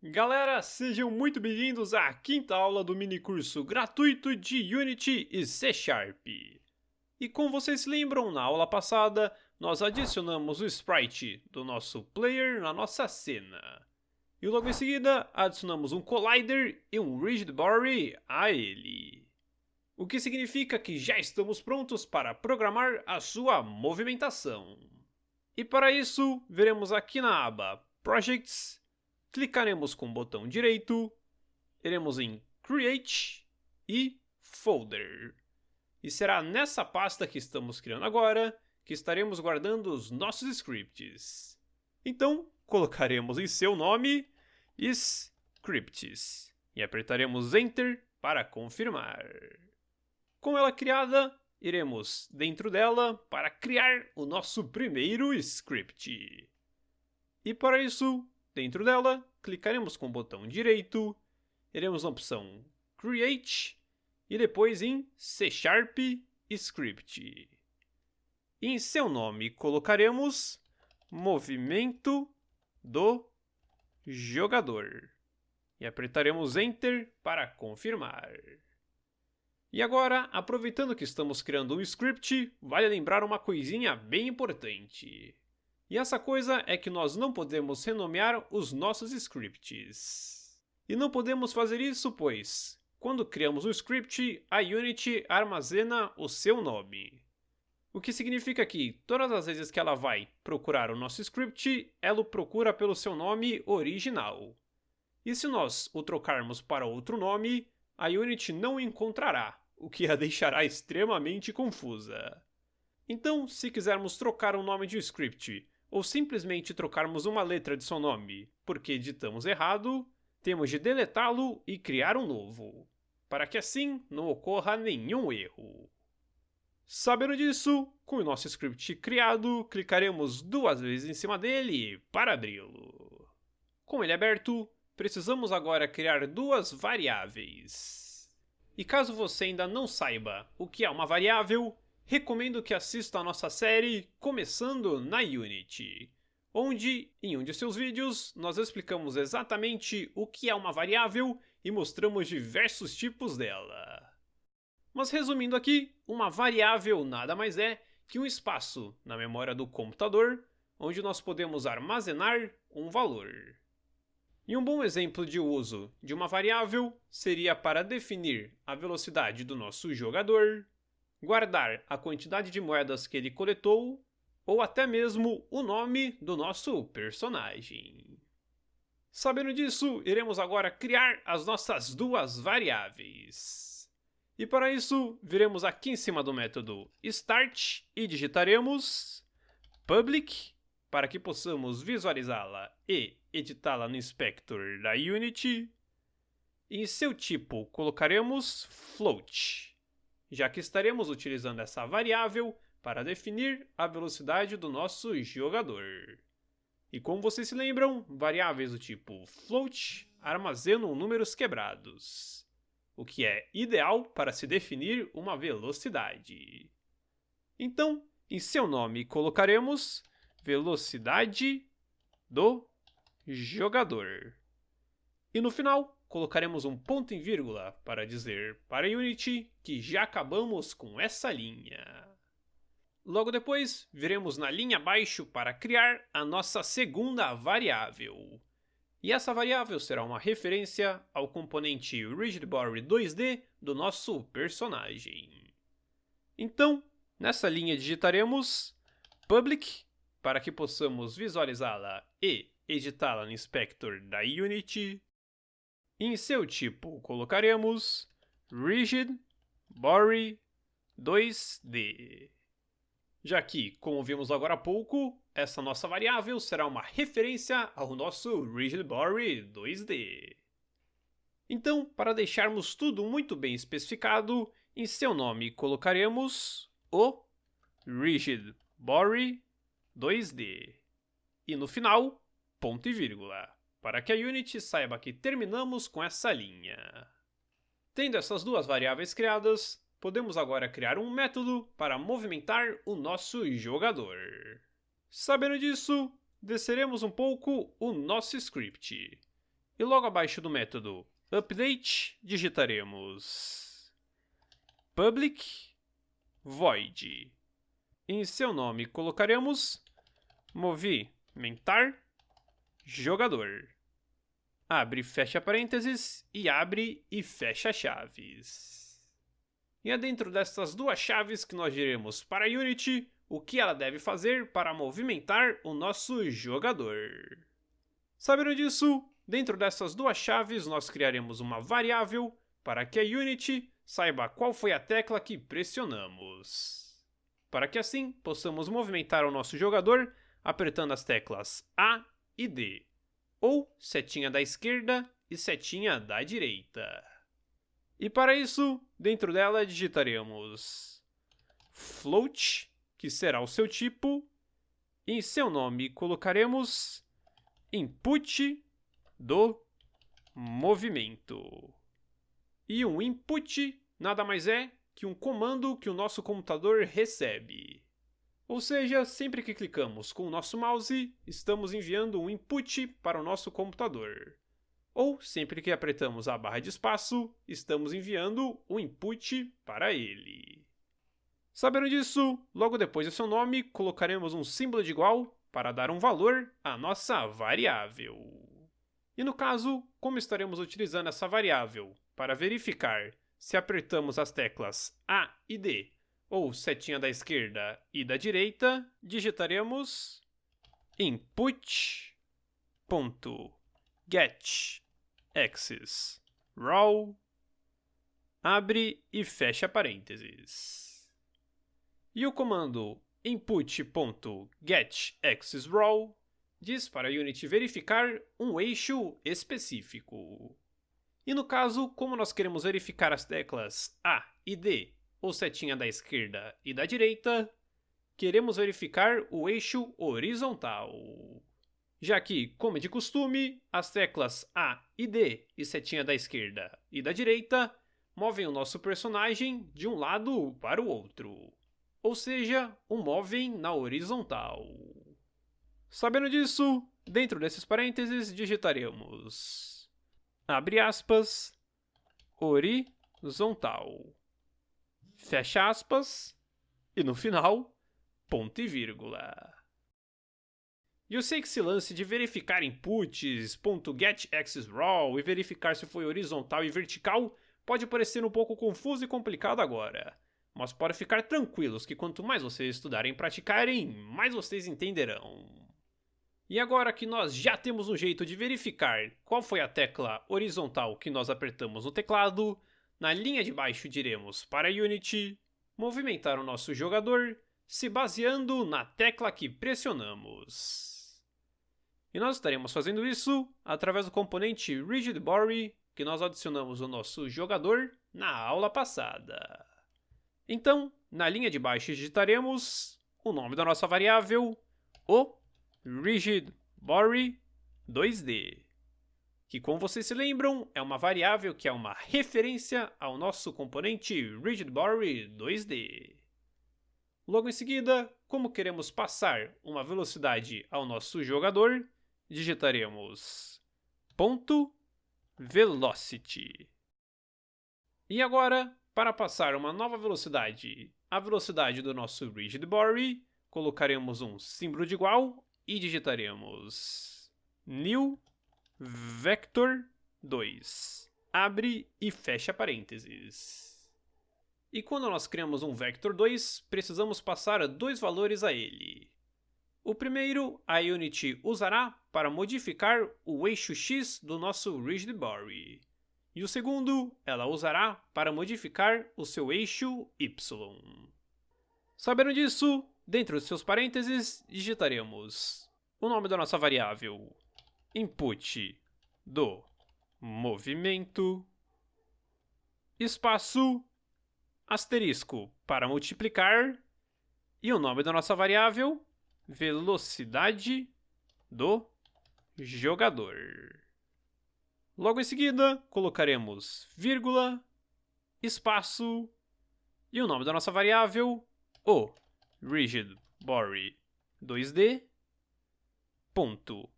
Galera, sejam muito bem-vindos à quinta aula do minicurso gratuito de Unity e C Sharp. E como vocês se lembram, na aula passada, nós adicionamos o sprite do nosso player na nossa cena. E logo em seguida, adicionamos um collider e um rigid body a ele. O que significa que já estamos prontos para programar a sua movimentação. E para isso, veremos aqui na aba Projects, clicaremos com o botão direito, iremos em Create e Folder. E será nessa pasta que estamos criando agora que estaremos guardando os nossos scripts. Então, colocaremos em seu nome Scripts e apertaremos Enter para confirmar. Com ela criada, iremos dentro dela para criar o nosso primeiro script. E para isso, dentro dela, clicaremos com o botão direito, iremos na opção Create e depois em C Sharp Script. E em seu nome colocaremos Movimento do Jogador. E apertaremos Enter para confirmar. E agora, aproveitando que estamos criando um script, vale lembrar uma coisinha bem importante. E essa coisa é que nós não podemos renomear os nossos scripts. E não podemos fazer isso pois, quando criamos um script, a Unity armazena o seu nome. O que significa que todas as vezes que ela vai procurar o nosso script, ela o procura pelo seu nome original. E se nós o trocarmos para outro nome, a Unity não o encontrará, o que a deixará extremamente confusa. Então, se quisermos trocar o nome de um script, ou simplesmente trocarmos uma letra de seu nome porque editamos errado, temos de deletá-lo e criar um novo, para que assim não ocorra nenhum erro. Sabendo disso, com o nosso script criado, clicaremos 2 vezes em cima dele para abri-lo. Com ele aberto, precisamos agora criar 2 variáveis. E caso você ainda não saiba o que é uma variável, recomendo que assista a nossa série Começando na Unity, onde, em um de seus vídeos, nós explicamos exatamente o que é uma variável e mostramos diversos tipos dela. Mas resumindo aqui, uma variável nada mais é que um espaço na memória do computador, onde nós podemos armazenar um valor. E um bom exemplo de uso de uma variável seria para definir a velocidade do nosso jogador, guardar a quantidade de moedas que ele coletou, ou até mesmo o nome do nosso personagem. Sabendo disso, iremos agora criar as nossas 2 variáveis. E para isso, viremos aqui em cima do método start e digitaremos public, para que possamos visualizá-la e editá-la no inspector da Unity. E em seu tipo colocaremos float, já que estaremos utilizando essa variável para definir a velocidade do nosso jogador. E como vocês se lembram, variáveis do tipo float armazenam números quebrados, o que é ideal para se definir uma velocidade. Então, em seu nome colocaremos velocidade do jogador. E no final, colocaremos um ponto e vírgula para dizer para a Unity que já acabamos com essa linha. Logo depois, viremos na linha abaixo para criar a nossa segunda variável. E essa variável será uma referência ao componente Rigid Body 2D do nosso personagem. Então, nessa linha digitaremos public, para que possamos visualizá-la e editá-la no inspector da Unity. Em seu tipo colocaremos Rigid Body 2D. Já que, como vimos agora há pouco, essa nossa variável será uma referência ao nosso Rigid Body 2D. Então, para deixarmos tudo muito bem especificado, em seu nome colocaremos o Rigid Body 2D. E no final, ponto e vírgula, para que a Unity saiba que terminamos com essa linha. Tendo essas 2 variáveis criadas, podemos agora criar um método para movimentar o nosso jogador. Sabendo disso, desceremos um pouco o nosso script. E logo abaixo do método update, digitaremos public void. Em seu nome colocaremos movimentar jogador. Abre e fecha parênteses e abre e fecha chaves. E é dentro dessas duas chaves que nós diremos para a Unity o que ela deve fazer para movimentar o nosso jogador. Sabendo disso, dentro dessas duas chaves nós criaremos uma variável para que a Unity saiba qual foi a tecla que pressionamos. Para que assim possamos movimentar o nosso jogador apertando as teclas A e D, ou setinha da esquerda e setinha da direita. E para isso, dentro dela digitaremos float, que será o seu tipo, e em seu nome colocaremos input do movimento. E um input nada mais é que um comando que o nosso computador recebe. Ou seja, sempre que clicamos com o nosso mouse, estamos enviando um input para o nosso computador. Ou sempre que apertamos a barra de espaço, estamos enviando um input para ele. Sabendo disso, logo depois do seu nome, colocaremos um símbolo de igual para dar um valor à nossa variável. E no caso, como estaremos utilizando essa variável para verificar se apertamos as teclas A e D, ou setinha da esquerda e da direita, digitaremos input.getAxisRaw, abre e fecha parênteses. E o comando input.getAxisRaw diz para a Unity verificar um eixo específico. E no caso, como nós queremos verificar as teclas A e D, ou setinha da esquerda e da direita, queremos verificar o eixo horizontal. Já que, como é de costume, as teclas A e D e setinha da esquerda e da direita movem o nosso personagem de um lado para o outro. Ou seja, o movem na horizontal. Sabendo disso, dentro desses parênteses digitaremos abre aspas, horizontal, fecha aspas, e no final, ponto e vírgula. E eu sei que esse lance de verificar inputs, .getAxisRaw e verificar se foi horizontal e vertical pode parecer um pouco confuso e complicado agora. Mas podem ficar tranquilos que quanto mais vocês estudarem e praticarem, mais vocês entenderão. E agora que nós já temos um jeito de verificar qual foi a tecla horizontal que nós apertamos no teclado, na linha de baixo diremos para a Unity movimentar o nosso jogador se baseando na tecla que pressionamos. E nós estaremos fazendo isso através do componente RigidBody que nós adicionamos ao nosso jogador na aula passada. Então, na linha de baixo digitaremos o nome da nossa variável, o RigidBody 2D, que, como vocês se lembram, é uma variável que é uma referência ao nosso componente RigidBody 2D. Logo em seguida, como queremos passar uma velocidade ao nosso jogador, digitaremos .velocity. E agora, para passar uma nova velocidade, a velocidade do nosso RigidBody, colocaremos um símbolo de igual e digitaremos new vector 2, abre e fecha parênteses. E quando nós criamos um vector 2, precisamos passar dois valores a ele. O primeiro, a Unity usará para modificar o eixo X do nosso RigidBody. E o segundo, ela usará para modificar o seu eixo Y. Sabendo disso, dentro de seus parênteses, digitaremos o nome da nossa variável, input do movimento, espaço, asterisco para multiplicar, e o nome da nossa variável, velocidade do jogador. Logo em seguida, colocaremos vírgula, espaço, e o nome da nossa variável, o RigidBody 2D, ponto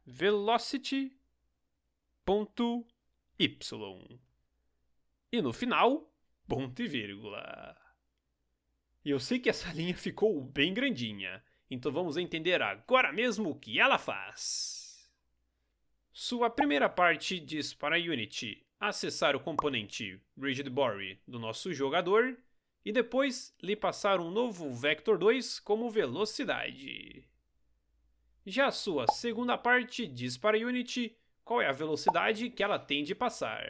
velocity, ponto Y. E no final, ponto e vírgula. E eu sei que essa linha ficou bem grandinha, então vamos entender agora mesmo o que ela faz. Sua primeira parte diz para a Unity acessar o componente RigidBody do nosso jogador e depois lhe passar um novo Vector2 como velocidade. Já a sua segunda parte diz para a Unity qual é a velocidade que ela tem de passar.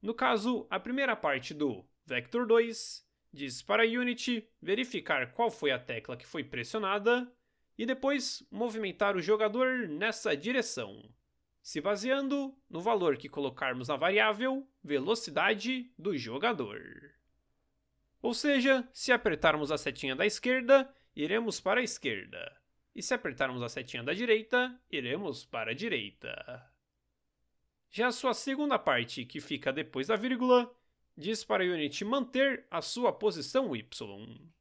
No caso, a primeira parte do Vector2 diz para a Unity verificar qual foi a tecla que foi pressionada e depois movimentar o jogador nessa direção, se baseando no valor que colocarmos na variável velocidade do jogador. Ou seja, se apertarmos a setinha da esquerda, iremos para a esquerda. E se apertarmos a setinha da direita, iremos para a direita. Já a sua segunda parte, que fica depois da vírgula, diz para a Unity manter a sua posição Y.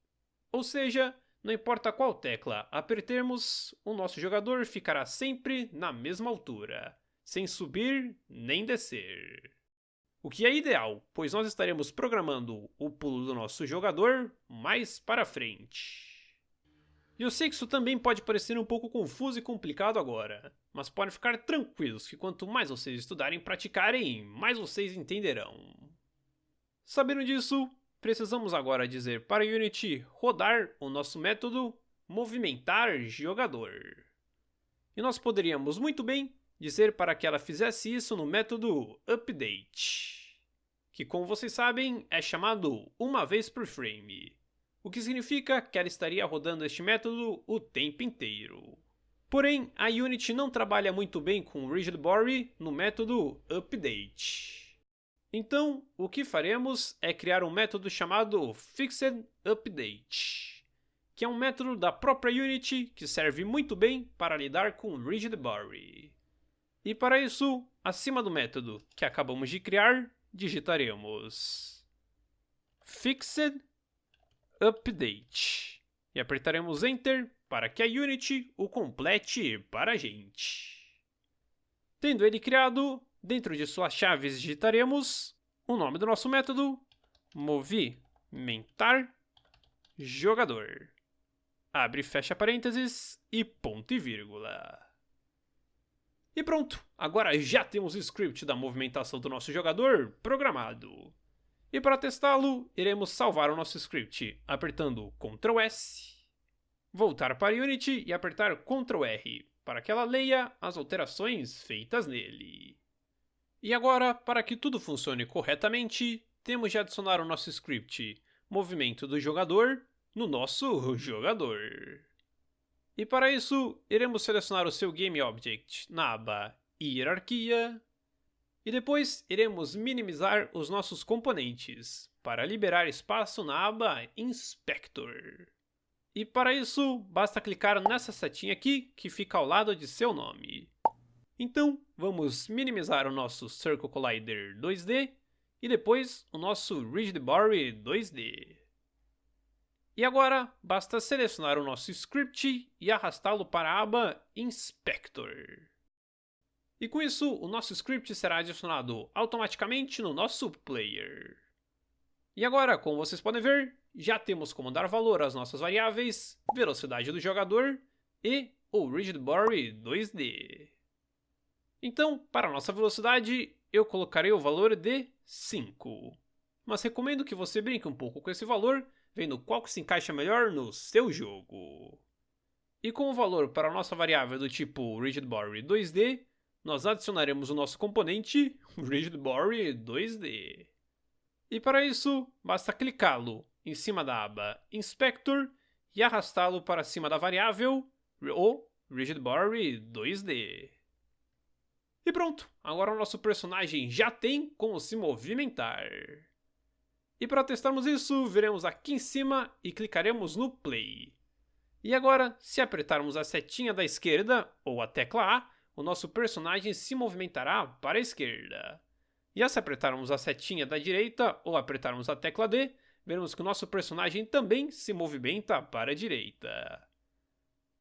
Ou seja, não importa qual tecla apertemos, o nosso jogador ficará sempre na mesma altura, sem subir nem descer. O que é ideal, pois nós estaremos programando o pulo do nosso jogador mais para frente. E eu sei que isso também pode parecer um pouco confuso e complicado agora, mas podem ficar tranquilos que quanto mais vocês estudarem e praticarem, mais vocês entenderão. Sabendo disso, precisamos agora dizer para a Unity rodar o nosso método movimentar jogador. E nós poderíamos muito bem dizer para que ela fizesse isso no método update, que como vocês sabem é chamado uma vez por frame, o que significa que ela estaria rodando este método o tempo inteiro. Porém, a Unity não trabalha muito bem com o RigidBody no método update. Então, o que faremos é criar um método chamado fixedUpdate, que é um método da própria Unity que serve muito bem para lidar com o RigidBody. E para isso, acima do método que acabamos de criar, digitaremos fixedUpdate e apertaremos Enter para que a Unity o complete para a gente. Tendo ele criado, dentro de suas chaves digitaremos o nome do nosso método, movimentar jogador. Abre e fecha parênteses e ponto e vírgula. E pronto, agora já temos o script da movimentação do nosso jogador programado. E para testá-lo, iremos salvar o nosso script apertando Ctrl S, voltar para Unity e apertar Ctrl R para que ela leia as alterações feitas nele. E agora, para que tudo funcione corretamente, temos de adicionar o nosso script movimento do jogador no nosso jogador. E para isso, iremos selecionar o seu GameObject na aba Hierarquia e depois iremos minimizar os nossos componentes para liberar espaço na aba Inspector. E para isso, basta clicar nessa setinha aqui que fica ao lado de seu nome. Então, vamos minimizar o nosso Circle Collider 2D e depois o nosso RigidBody 2D. E agora, basta selecionar o nosso script e arrastá-lo para a aba Inspector. E com isso, o nosso script será adicionado automaticamente no nosso player. E agora, como vocês podem ver, já temos como dar valor às nossas variáveis, velocidade do jogador e o RigidBody 2D. Então, para a nossa velocidade, eu colocarei o valor de 5. Mas recomendo que você brinque um pouco com esse valor, vendo qual que se encaixa melhor no seu jogo. E com o valor para a nossa variável do tipo RigidBody 2D, nós adicionaremos o nosso componente RigidBody 2D. E para isso, basta clicá-lo em cima da aba Inspector e arrastá-lo para cima da variável o RigidBody 2D. E pronto, agora o nosso personagem já tem como se movimentar. E para testarmos isso, viremos aqui em cima e clicaremos no Play. E agora, se apertarmos a setinha da esquerda, ou a tecla A, o nosso personagem se movimentará para a esquerda. E se apertarmos a setinha da direita, ou apertarmos a tecla D, veremos que o nosso personagem também se movimenta para a direita.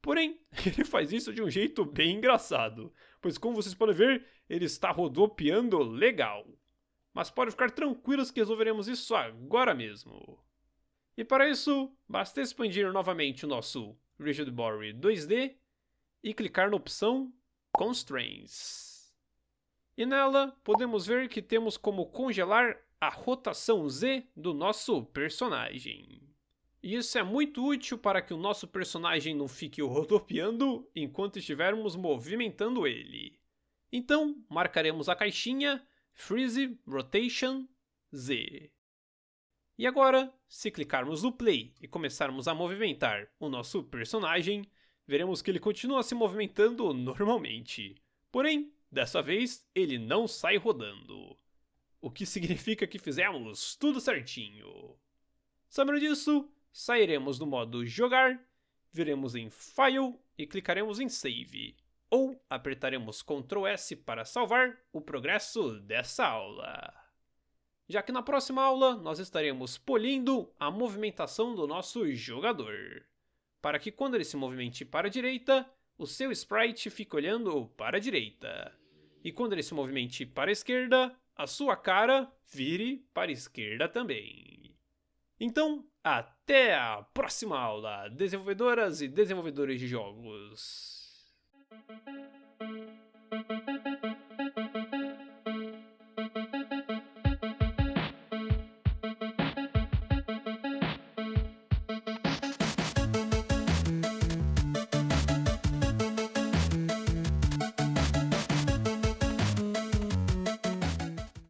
Porém, ele faz isso de um jeito bem engraçado, pois como vocês podem ver, ele está rodopiando legal. Mas pode ficar tranquilos que resolveremos isso agora mesmo. E para isso, basta expandir novamente o nosso Rigid Body 2D e clicar na opção Constraints. E nela, podemos ver que temos como congelar a rotação Z do nosso personagem. E isso é muito útil para que o nosso personagem não fique rodopiando enquanto estivermos movimentando ele. Então, marcaremos a caixinha Freeze Rotation Z. E agora, se clicarmos no play e começarmos a movimentar o nosso personagem, veremos que ele continua se movimentando normalmente. Porém, dessa vez, ele não sai rodando. O que significa que fizemos tudo certinho. Sabendo disso, sairemos do modo jogar, viremos em File e clicaremos em Save. Ou apertaremos Ctrl S para salvar o progresso dessa aula. Já que na próxima aula nós estaremos polindo a movimentação do nosso jogador, para que quando ele se movimente para a direita, o seu sprite fique olhando para a direita, e quando ele se movimente para a esquerda, a sua cara vire para a esquerda também. Então, até a próxima aula, desenvolvedoras e desenvolvedores de jogos!